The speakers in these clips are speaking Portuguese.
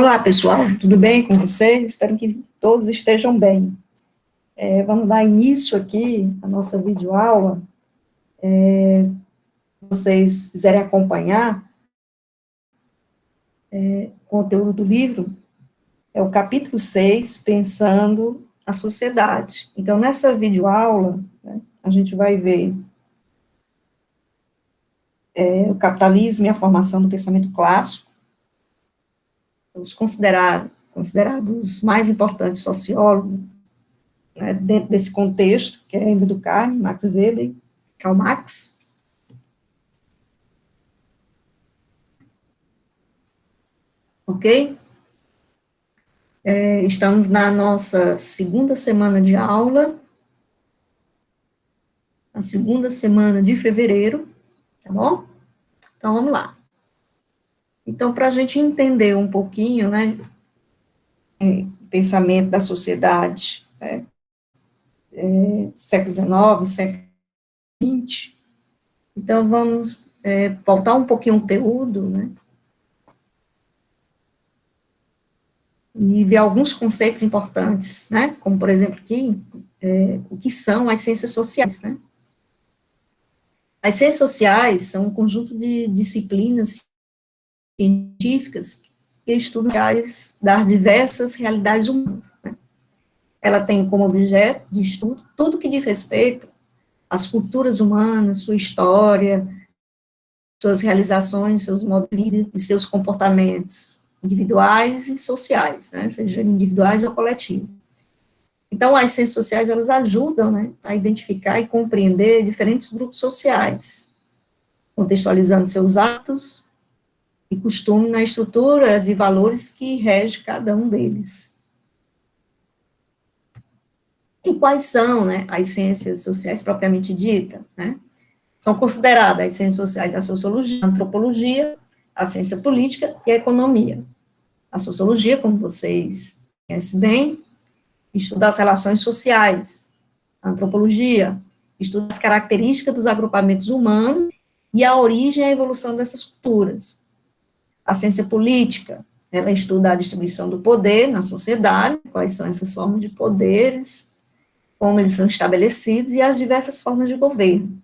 Olá, pessoal, tudo bem com vocês? Espero que todos estejam bem. Vamos dar início aqui à nossa videoaula. Se vocês quiserem acompanhar o conteúdo do livro, é o capítulo 6, Pensando a Sociedade. Então, nessa videoaula, né, a gente vai ver o capitalismo e a formação do pensamento clássico, os considerados mais importantes sociólogos, né, dentro desse contexto, que é Emile Durkheim, Max Weber, Karl Marx. Ok? Estamos na nossa segunda semana de aula, a segunda semana de fevereiro, tá bom? Então, vamos lá. Então, para a gente entender um pouquinho, né, o pensamento da sociedade, né, século XIX, século XX, então vamos voltar um pouquinho o conteúdo, né, e ver alguns conceitos importantes, né, como, por exemplo, aqui, o que são as ciências sociais, né. As ciências sociais são um conjunto de disciplinas científicas que estudam das diversas realidades humanas, né. Ela tem como objeto de estudo tudo que diz respeito às culturas humanas, sua história, suas realizações, seus modos de vida e seus comportamentos individuais e sociais, né, seja individuais ou coletivos. Então, as ciências sociais, elas ajudam, né, a identificar e compreender diferentes grupos sociais, contextualizando seus atos e costumes na estrutura de valores que rege cada um deles. E quais são, né, as ciências sociais propriamente dita, né? São consideradas as ciências sociais a sociologia, a antropologia, a ciência política e a economia. A sociologia, como vocês conhecem bem, estuda as relações sociais. A antropologia estuda as características dos agrupamentos humanos e a origem e a evolução dessas culturas. A ciência política, ela estuda a distribuição do poder na sociedade, quais são essas formas de poderes, como eles são estabelecidos e as diversas formas de governo.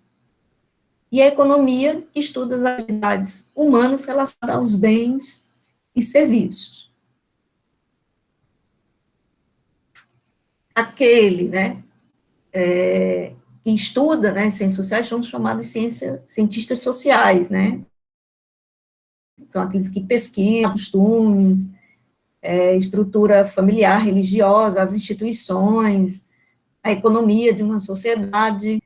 E a economia estuda as atividades humanas relacionadas aos bens e serviços. Aquele, né, que estuda, né, ciências sociais são chamados de cientistas sociais, né, são aqueles que pesquisam costumes, estrutura familiar, religiosa, as instituições, a economia de uma sociedade,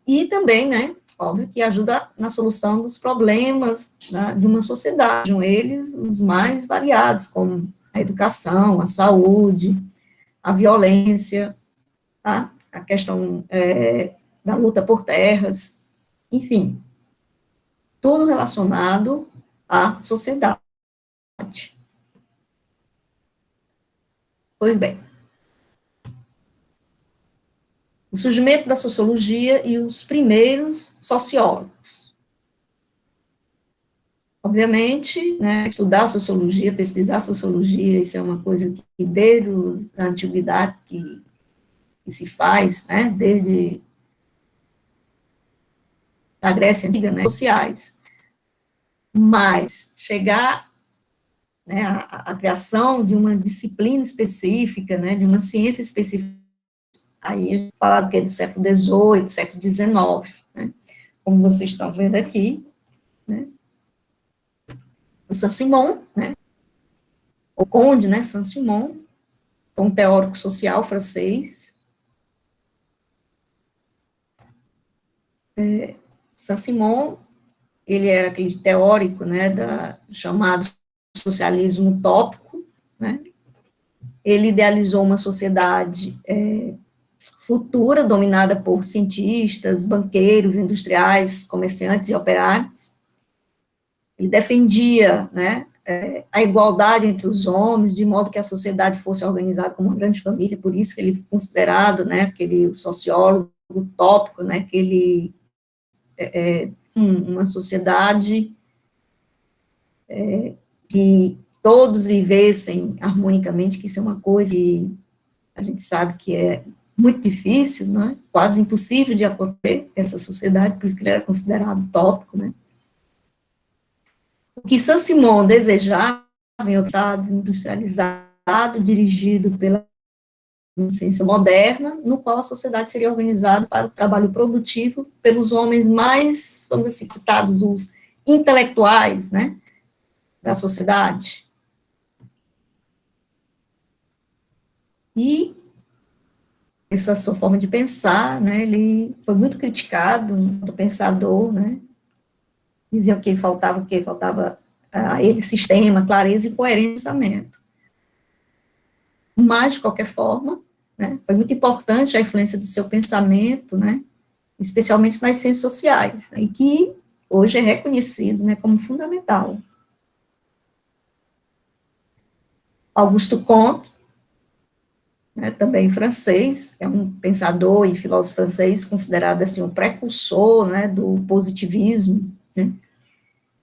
e também, né, óbvio que ajuda na solução dos problemas, né, de uma sociedade, sejam eles os mais variados, como a educação, a saúde, a violência, tá? A questão da luta por terras, enfim, tudo relacionado à sociedade. Pois bem, o surgimento da sociologia e os primeiros sociólogos. Obviamente, né, estudar sociologia, pesquisar sociologia, isso é uma coisa que desde a antiguidade que se faz, né, desde a Grécia Antiga, né, sociais. Mas chegar, né, a criação de uma disciplina específica, né, de uma ciência específica, aí a gente fala que é do século XVIII, século XIX, né, como vocês estão vendo aqui, né, o Saint-Simon, né, o Conde, né, Saint-Simon, um teórico social francês. Saint-Simon, ele era aquele teórico, né, chamado socialismo utópico, né, ele idealizou uma sociedade futura, dominada por cientistas, banqueiros, industriais, comerciantes e operários. Ele defendia, né, a igualdade entre os homens, de modo que a sociedade fosse organizada como uma grande família, por isso que ele foi considerado, né, aquele sociólogo utópico, né, que ele uma sociedade que todos vivessem harmonicamente, que isso é uma coisa que a gente sabe que é muito difícil, né? Quase impossível de acontecer essa sociedade, por isso que ele era considerado utópico, né? O que Saint-Simon desejava em um Estado industrializado, dirigido pela ciência moderna, no qual a sociedade seria organizada para o trabalho produtivo pelos homens mais, vamos dizer assim, citados, os intelectuais, né, da sociedade. E essa sua forma de pensar, né, ele foi muito criticado, do pensador, né, diziam que faltava o quê? Faltava a ele sistema, clareza e coerência de pensamento. Mas, de qualquer forma, né, foi muito importante a influência do seu pensamento, né, especialmente nas ciências sociais, né, e que hoje é reconhecido, né, como fundamental. Augusto Comte, né, também francês, é um pensador e filósofo francês considerado assim o precursor, né, do positivismo, né.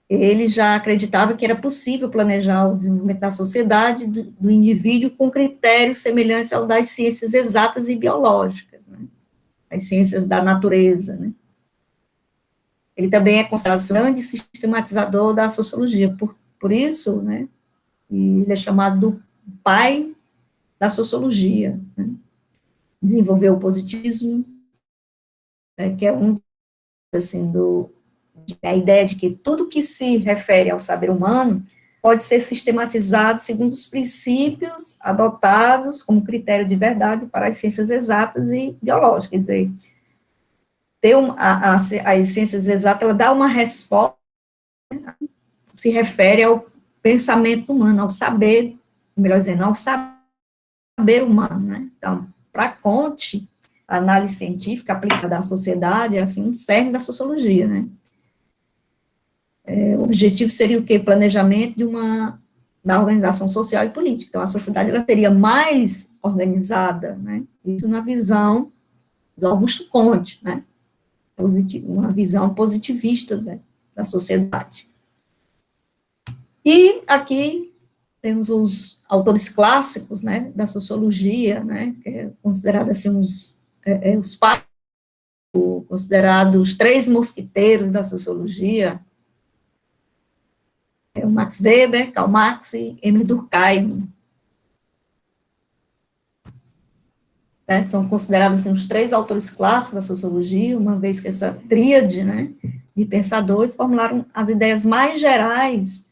Ele já acreditava que era possível planejar o desenvolvimento da sociedade, do indivíduo, com critérios semelhantes ao das ciências exatas e biológicas, né, as ciências da natureza, né. Ele também é considerado um grande sistematizador da sociologia, por isso, né, e ele é chamado do pai da sociologia, né. Desenvolveu o positivismo, né, que é assim, a ideia de que tudo que se refere ao saber humano pode ser sistematizado segundo os princípios adotados como critério de verdade para as ciências exatas e biológicas. Quer dizer, as ciências exatas, ela dá uma resposta, se refere ao pensamento humano, ao saber, melhor dizendo, ao saber humano, né? Então, para Comte, a análise científica aplicada à sociedade é, assim, um cerne da sociologia, né? O objetivo seria o quê? Planejamento da organização social e política. Então, a sociedade, ela seria mais organizada, né? Isso na visão do Augusto Comte, né? Uma visão positivista, né, da sociedade. E aqui temos os autores clássicos, né, da sociologia, né, que é considerado assim os considerados os três mosquiteiros da sociologia, o Max Weber, Karl Marx e Emile Durkheim, né, são considerados assim, os três autores clássicos da sociologia, uma vez que essa tríade, né, de pensadores formularam as ideias mais gerais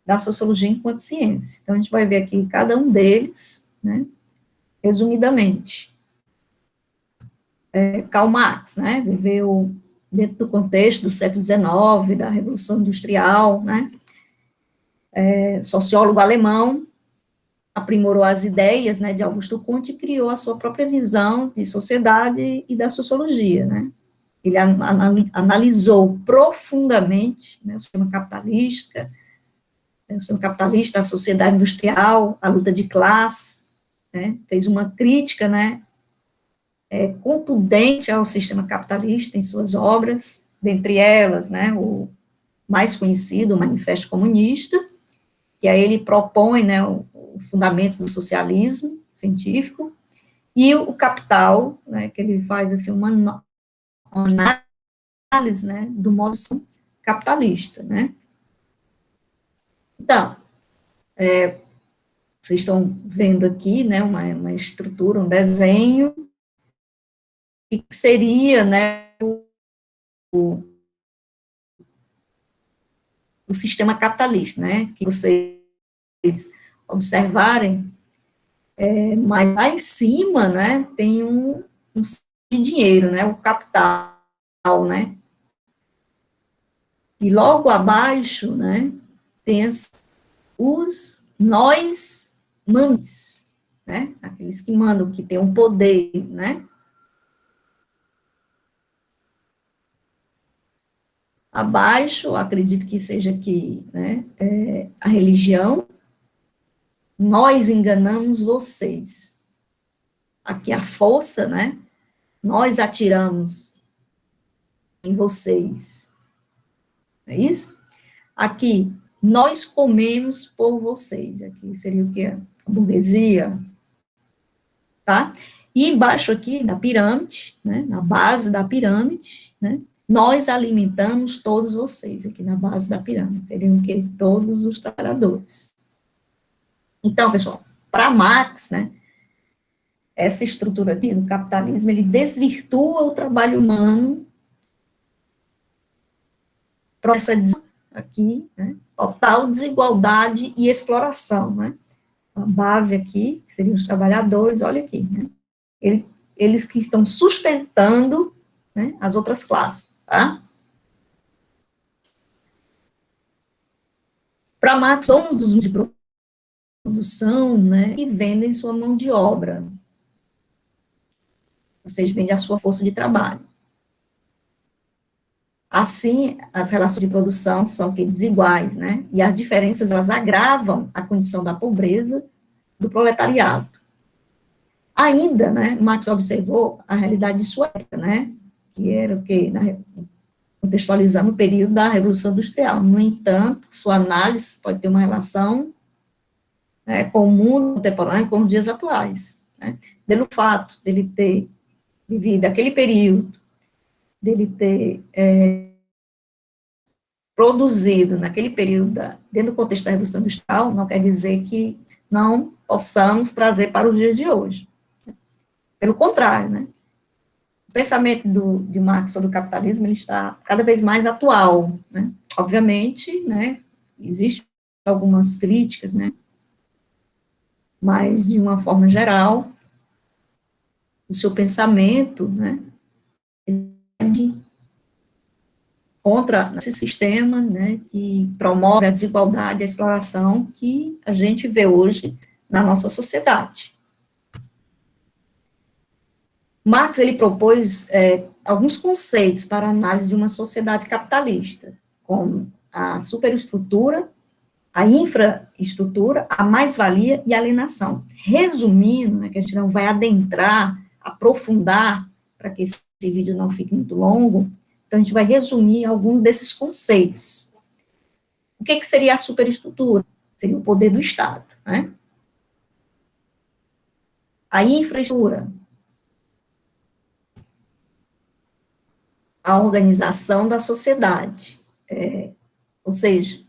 da sociologia enquanto ciência. Então, a gente vai ver aqui cada um deles, né, resumidamente. Karl Marx, né, viveu dentro do contexto do século XIX, da Revolução Industrial, né, sociólogo alemão, aprimorou as ideias, né, de Augusto Comte e criou a sua própria visão de sociedade e da sociologia, né. Ele analisou profundamente, né, o sistema capitalista, a sociedade industrial, a luta de classe, né, fez uma crítica, né, contundente ao sistema capitalista em suas obras, dentre elas, né, o mais conhecido, o Manifesto Comunista, que aí ele propõe, né, os fundamentos do socialismo científico, e o Capital, né, que ele faz assim, uma análise, né, do modo capitalista, né. Então, vocês estão vendo aqui, né, uma estrutura, um desenho, que seria, né, o, o sistema capitalista, né, que vocês observarem, mas lá em cima, né, tem um de dinheiro, né, o capital, né, e logo abaixo, né, tem os nós mandantes, né, aqueles que mandam, que têm um poder, né. Abaixo, acredito que seja aqui, né, a religião, nós enganamos vocês. Aqui a força, né, nós atiramos em vocês. É isso? Aqui, nós comemos por vocês. Aqui seria o que? A burguesia, tá? E embaixo aqui da pirâmide, né, na base da pirâmide, né, nós alimentamos todos vocês, aqui na base da pirâmide, seriam o quê? Todos os trabalhadores. Então, pessoal, para Marx, né, essa estrutura aqui do capitalismo, ele desvirtua o trabalho humano para essa aqui, né, total desigualdade e exploração, né? A base aqui, que seriam os trabalhadores, olha aqui, né? Eles que estão sustentando, né, as outras classes, tá? Para Marx, somos dos de produção, né, que vendem sua mão de obra. Vocês vendem a sua força de trabalho. Assim, as relações de produção são desiguais, né? E as diferenças, elas agravam a condição da pobreza do proletariado. Ainda, né, Marx observou a realidade de sua época, né? Que era o quê? Contextualizando o período da Revolução Industrial. No entanto, sua análise pode ter uma relação, né, com o mundo contemporâneo, com os dias atuais, né? Pelo fato dele ter vivido aquele período, dele ter produzido naquele período, dentro do contexto da Revolução Industrial, não quer dizer que não possamos trazer para os dias de hoje. Pelo contrário, né? O pensamento de Marx sobre o capitalismo, ele está cada vez mais atual, né? Obviamente, né, existem algumas críticas, né, mas, de uma forma geral, o seu pensamento, né, contra esse sistema, né, que promove a desigualdade e a exploração que a gente vê hoje na nossa sociedade. Marx, ele propôs alguns conceitos para a análise de uma sociedade capitalista, como a superestrutura, a infraestrutura, a mais-valia e a alienação. Resumindo, né, que a gente não vai adentrar, aprofundar, para que esse vídeo não fique muito longo, então a gente vai resumir alguns desses conceitos. O que seria a superestrutura? Seria o poder do Estado, né? A infraestrutura, a organização da sociedade, ou seja,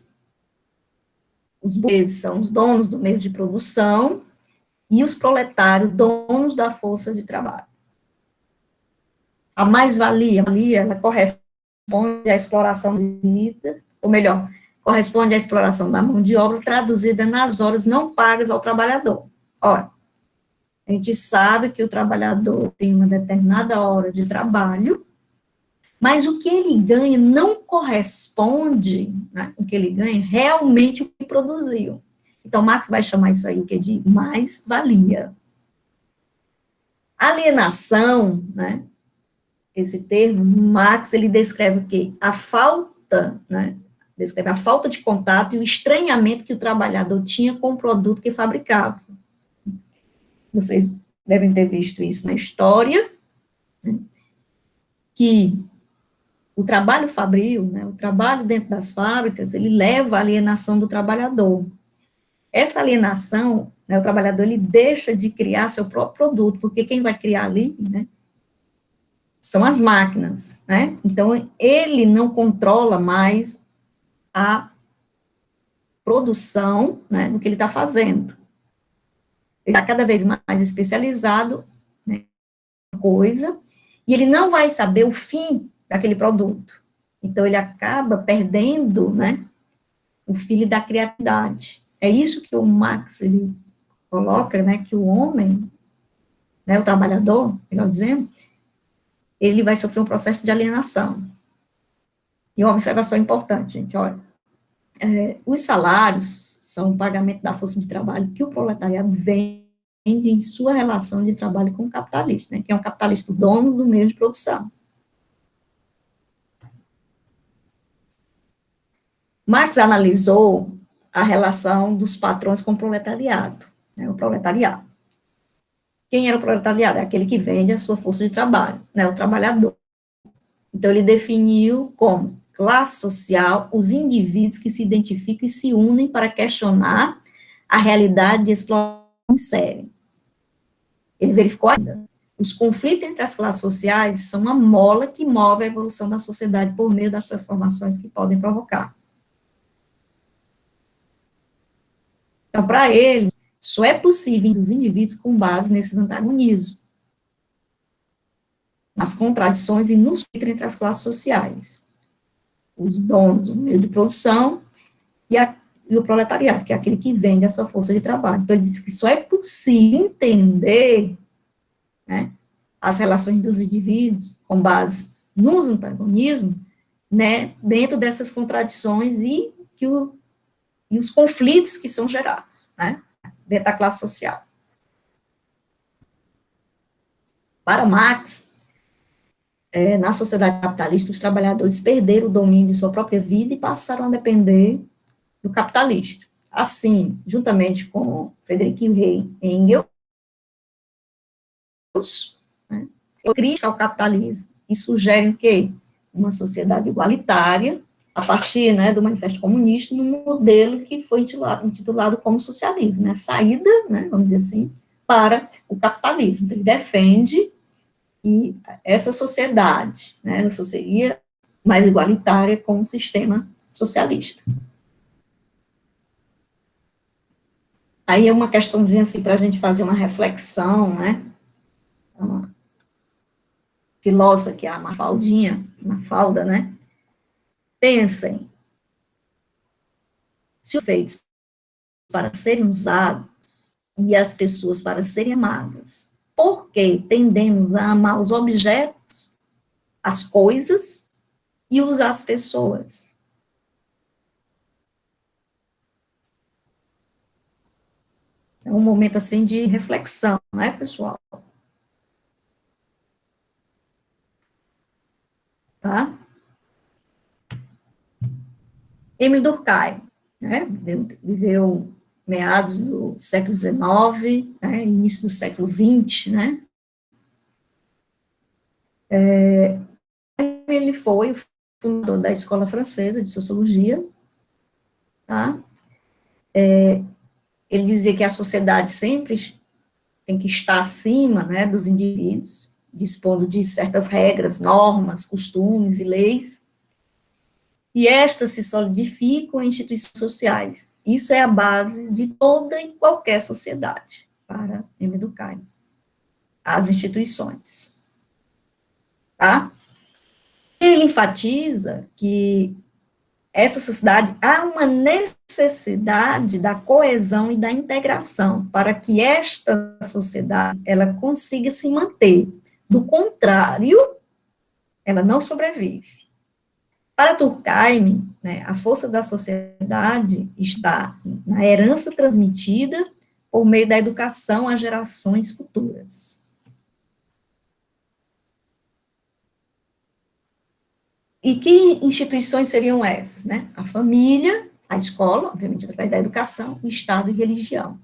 os burgueses são os donos do meio de produção e os proletários, donos da força de trabalho. A mais-valia, ela corresponde à exploração de vida, ou melhor, corresponde à exploração da mão de obra traduzida nas horas não pagas ao trabalhador. Ora, a gente sabe que o trabalhador tem uma determinada hora de trabalho, mas o que ele ganha não corresponde, né, o que ele ganha realmente o que produziu. Então, Marx vai chamar isso aí o que de mais-valia. Alienação, né, esse termo, Marx, ele descreve o quê? A falta, né, descreve a falta de contato e o estranhamento que o trabalhador tinha com o produto que fabricava. Vocês devem ter visto isso na história, né, que o trabalho fabril, né, o trabalho dentro das fábricas, ele leva à alienação do trabalhador. Essa alienação, né, o trabalhador, ele deixa de criar seu próprio produto, porque quem vai criar ali, né, são as máquinas, né? Então, ele não controla mais a produção, né, do que ele está fazendo. Ele está cada vez mais especializado, né, em coisa, e ele não vai saber o fim daquele produto. Então, ele acaba perdendo, né, o fio da criatividade. É isso que o Marx, ele coloca, né, que o homem, né, o trabalhador, melhor dizendo, ele vai sofrer um processo de alienação. E uma observação importante, gente, olha, os salários são o pagamento da força de trabalho que o proletariado vende em sua relação de trabalho com o capitalista, né, que é um capitalista dono do meio de produção. Marx analisou a relação dos patrões com o proletariado, né, o proletariado. Quem era o proletariado? É aquele que vende a sua força de trabalho, né, o trabalhador. Então, ele definiu como classe social os indivíduos que se identificam e se unem para questionar a realidade de exploração que inserem. Ele verificou ainda, os conflitos entre as classes sociais são uma mola que move a evolução da sociedade por meio das transformações que podem provocar. Então, para ele, só é possível dos indivíduos com base nesses antagonismos, nas contradições e nos entre as classes sociais, os donos dos meios de produção e o proletariado, que é aquele que vende a sua força de trabalho. Então, ele diz que só é possível entender, né, as relações dos indivíduos com base nos antagonismos, né, dentro dessas contradições e os conflitos que são gerados, né, dentro da classe social. Para Marx, na sociedade capitalista, os trabalhadores perderam o domínio de sua própria vida e passaram a depender do capitalista. Assim, juntamente com Friedrich Engels, né, crítica ao capitalismo e sugere o quê? Uma sociedade igualitária, a partir, né, do Manifesto Comunista, num modelo que foi intitulado como socialismo, né, saída, né, vamos dizer assim, para o capitalismo. Então, ele defende e essa sociedade, né, ela seria mais igualitária com o sistema socialista. Aí é uma questãozinha assim para a gente fazer uma reflexão, né? Uma filósofa que é a Mafalda, né? Pensem, se os feitos para serem usados e as pessoas para serem amadas, por que tendemos a amar os objetos, as coisas e usar as pessoas? É um momento assim de reflexão, né, pessoal? Tá? Emile Durkheim, né, viveu meados do século XIX, né, início do século XX, né, ele foi o fundador da Escola Francesa de Sociologia, tá? Ele dizia que a sociedade sempre tem que estar acima, né, dos indivíduos, dispondo de certas regras, normas, costumes e leis, e estas se solidificam em instituições sociais. Isso é a base de toda e qualquer sociedade, para Emile Durkheim. As instituições, tá? Ele enfatiza que essa sociedade há uma necessidade da coesão e da integração para que esta sociedade ela consiga se manter. Do contrário, ela não sobrevive. Para Durkheim, né, a força da sociedade está na herança transmitida por meio da educação às gerações futuras. E que instituições seriam essas, né? A família, a escola, obviamente, através da educação, o Estado e religião.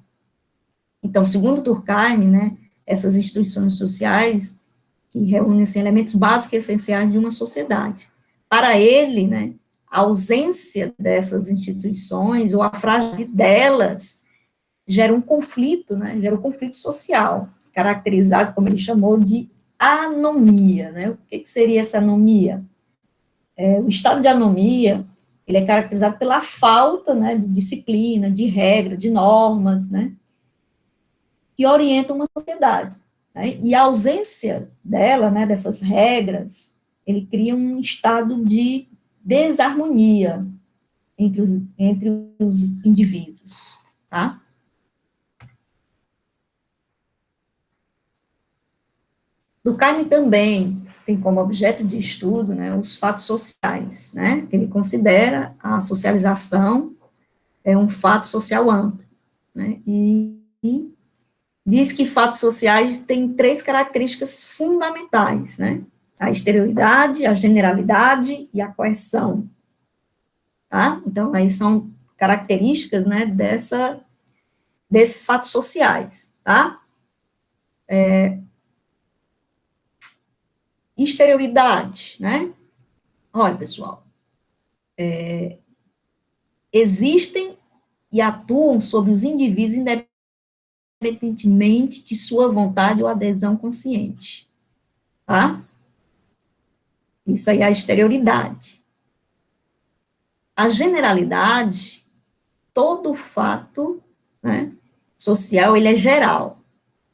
Então, segundo Durkheim, né, essas instituições sociais que reúnem assim, elementos básicos e essenciais de uma sociedade. Para ele, né, a ausência dessas instituições ou a fragilidade delas gera um conflito, né, gera um conflito social, caracterizado, como ele chamou, de anomia. Né? O que seria essa anomia? O estado de anomia, ele é caracterizado pela falta, né, de disciplina, de regra, de normas, né, que orientam uma sociedade. Né, e a ausência dela, né, dessas regras, ele cria um estado de desarmonia entre os indivíduos, tá? Durkheim também tem como objeto de estudo, né, os fatos sociais, né? Ele considera a socialização um fato social amplo, né? E diz que fatos sociais têm três características fundamentais, né? A exterioridade, a generalidade e a coerção, tá? Então, aí são características, né, desses fatos sociais, tá? Exterioridade, né? Olha, pessoal, existem e atuam sobre os indivíduos independentemente de sua vontade ou adesão consciente, tá? Isso aí é a exterioridade. A generalidade, todo fato, né, social, ele é geral,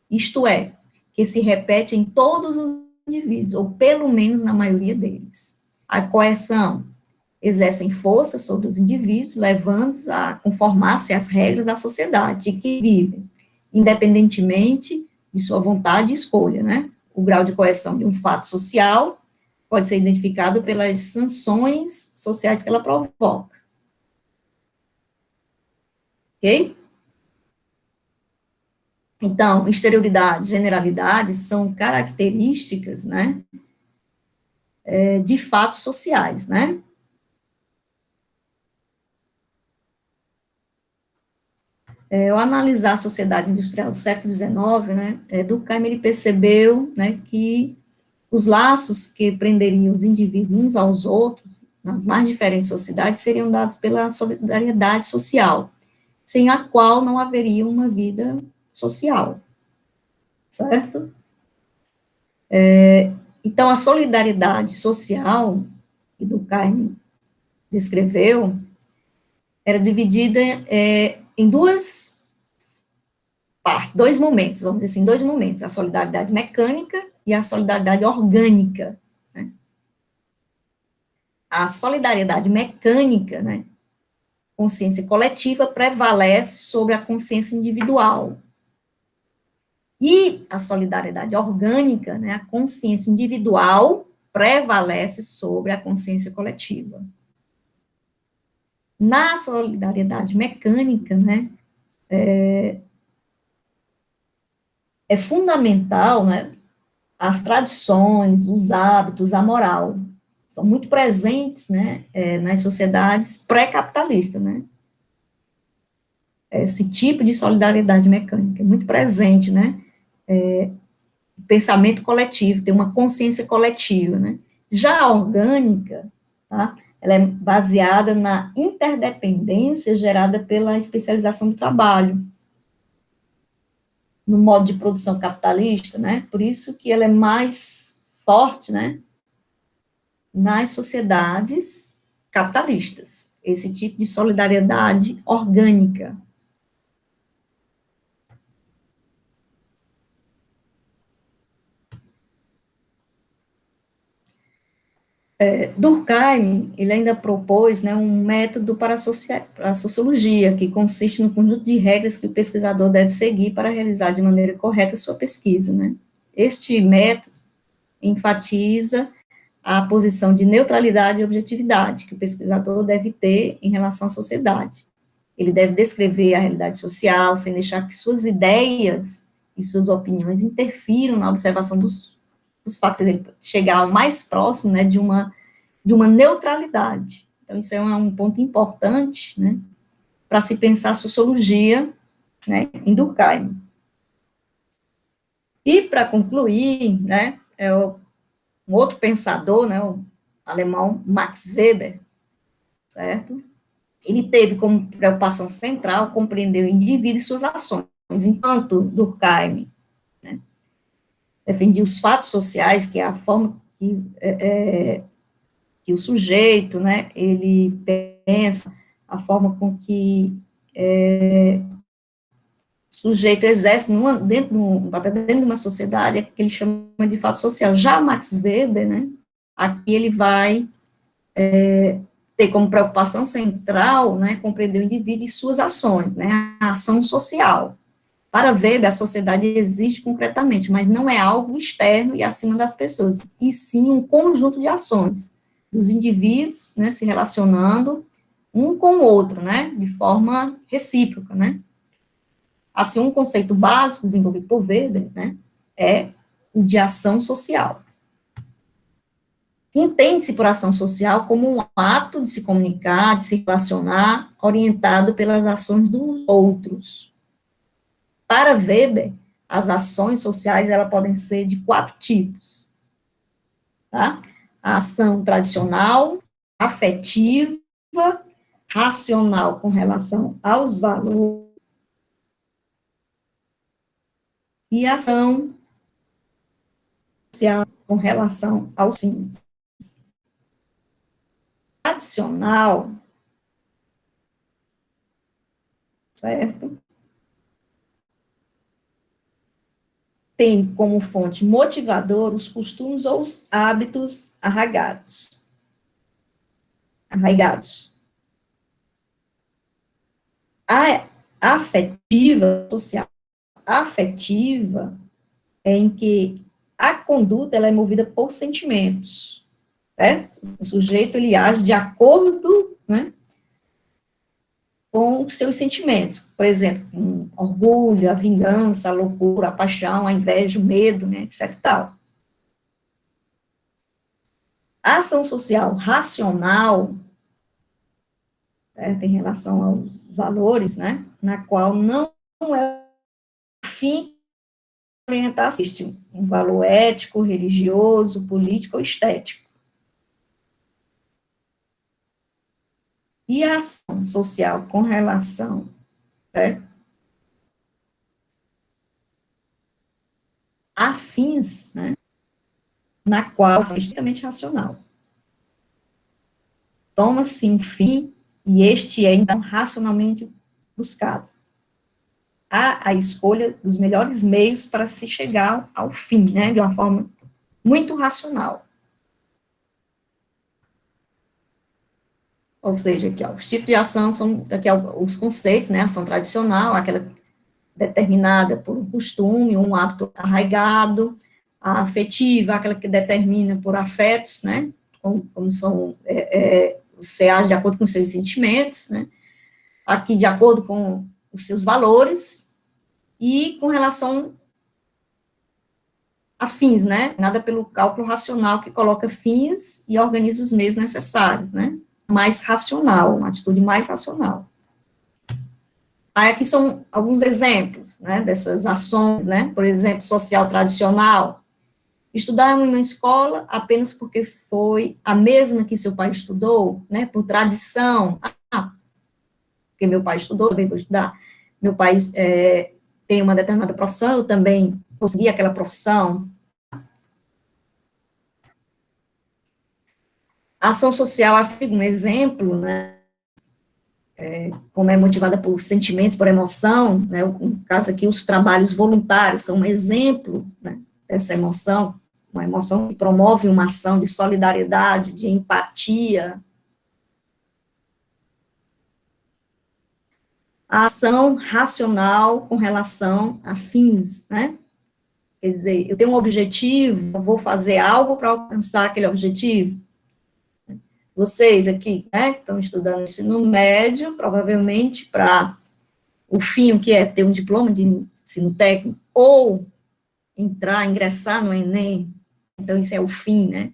isto é, que se repete em todos os indivíduos, ou pelo menos na maioria deles. A coerção exercem força sobre os indivíduos, levando-os a conformar-se às regras da sociedade em que vivem, independentemente de sua vontade e escolha, né? O grau de coerção de um fato social pode ser identificado pelas sanções sociais que ela provoca, ok? Então, exterioridade, generalidade são características, né, de fatos sociais, né? Ao analisar a sociedade industrial do século XIX, né, Durkheim, ele percebeu, né, que os laços que prenderiam os indivíduos uns aos outros, nas mais diferentes sociedades, seriam dados pela solidariedade social, sem a qual não haveria uma vida social, certo? Então, a solidariedade social, que Durkheim descreveu, era dividida em dois momentos, vamos dizer assim, dois momentos, a solidariedade mecânica e a solidariedade orgânica, né? A solidariedade mecânica, né, consciência coletiva, prevalece sobre a consciência individual. E a solidariedade orgânica, né, a consciência individual, prevalece sobre a consciência coletiva. Na solidariedade mecânica, né, é fundamental, né, as tradições, os hábitos, a moral, são muito presentes, né, nas sociedades pré-capitalistas, né, esse tipo de solidariedade mecânica é muito presente, né, pensamento coletivo, tem uma consciência coletiva, né, já a orgânica, tá, ela é baseada na interdependência gerada pela especialização do trabalho, no modo de produção capitalista, né, por isso que ela é mais forte, né, nas sociedades capitalistas, esse tipo de solidariedade orgânica. Durkheim, ele ainda propôs, né, um método para a sociologia, que consiste no conjunto de regras que o pesquisador deve seguir para realizar de maneira correta sua pesquisa, né. Este método enfatiza a posição de neutralidade e objetividade que o pesquisador deve ter em relação à sociedade. Ele deve descrever a realidade social, sem deixar que suas ideias e suas opiniões interfiram na observação dos fatos, ele chegar ao mais próximo, né, de uma neutralidade. Então, isso é um ponto importante, né, para se pensar a sociologia, né, em Durkheim. E, para concluir, né, um outro pensador, né, o alemão Max Weber, certo? Ele teve como preocupação central compreender o indivíduo e suas ações, enquanto Durkheim, né, defendia os fatos sociais, que é a forma que o sujeito, né, ele pensa, a forma com que o sujeito exerce dentro de uma sociedade, é que ele chama de fato social. Já Max Weber, né, aqui ele vai ter como preocupação central, né, compreender o indivíduo e suas ações, né, a ação social. Para Weber, a sociedade existe concretamente, mas não é algo externo e acima das pessoas, e sim um conjunto de ações dos indivíduos, né, se relacionando um com o outro, né, de forma recíproca, né. Assim, um conceito básico desenvolvido por Weber, né, é o de ação social. Entende-se por ação social como um ato de se comunicar, de se relacionar, orientado pelas ações dos outros. Para Weber, as ações sociais, elas podem ser de 4 tipos, tá? A ação tradicional, afetiva, racional com relação aos valores e ação social com relação aos fins. Tradicional, certo? Tem como fonte motivadora os costumes ou os hábitos arraigados. A afetiva, social, afetiva é em que a conduta ela é movida por sentimentos, né? O sujeito ele age de acordo, né, com os seus sentimentos. Por exemplo, orgulho, a vingança, a loucura, a paixão, a inveja, o medo, né, etc. E tal. A ação social racional, né, tem relação aos valores, né, na qual não é fim orientar existe um valor ético, religioso, político ou estético. E a ação social com relação, né, a fins, né, na qual é estritamente racional. Toma-se um fim e este é, então, racionalmente buscado. Há a escolha dos melhores meios para se chegar ao fim, né, de uma forma muito racional. Ou seja, aqui, ó, os tipos de ação são, aqui, ó, os conceitos, né, ação tradicional, aquela determinada por um costume, um hábito arraigado, a afetiva, aquela que determina por afetos, né, como são, você age de acordo com os seus sentimentos, né, aqui de acordo com os seus valores, e com relação a fins, né, nada pelo cálculo racional que coloca fins e organiza os meios necessários, né, mais racional, uma atitude mais racional. Aí aqui são alguns exemplos, né, dessas ações, né, por exemplo, social tradicional, estudar em uma escola apenas porque foi a mesma que seu pai estudou, né, por tradição, porque meu pai estudou, também vou estudar, meu pai tem uma determinada profissão, eu também consegui aquela profissão. A ação social, um exemplo, né, como é motivada por sentimentos, por emoção, né, no caso aqui, os trabalhos voluntários são um exemplo, né, dessa emoção, uma emoção que promove uma ação de solidariedade, de empatia. A ação racional com relação a fins, né, quer dizer, eu tenho um objetivo, eu vou fazer algo para alcançar aquele objetivo. Vocês aqui, né, que estão estudando ensino médio, provavelmente para o fim, o que é ter um diploma de ensino técnico, ou ingressar no Enem, então isso é o fim, né?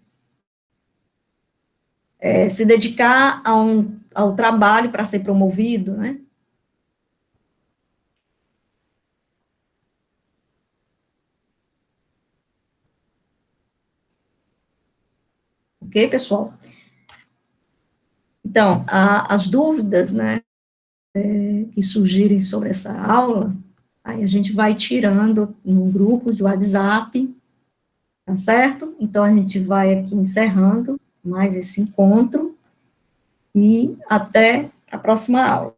Se dedicar ao trabalho para ser promovido, né? Ok, pessoal? Então, as dúvidas, né, que surgirem sobre essa aula, aí a gente vai tirando no grupo de WhatsApp, tá certo? Então, a gente vai aqui encerrando mais esse encontro, e até a próxima aula.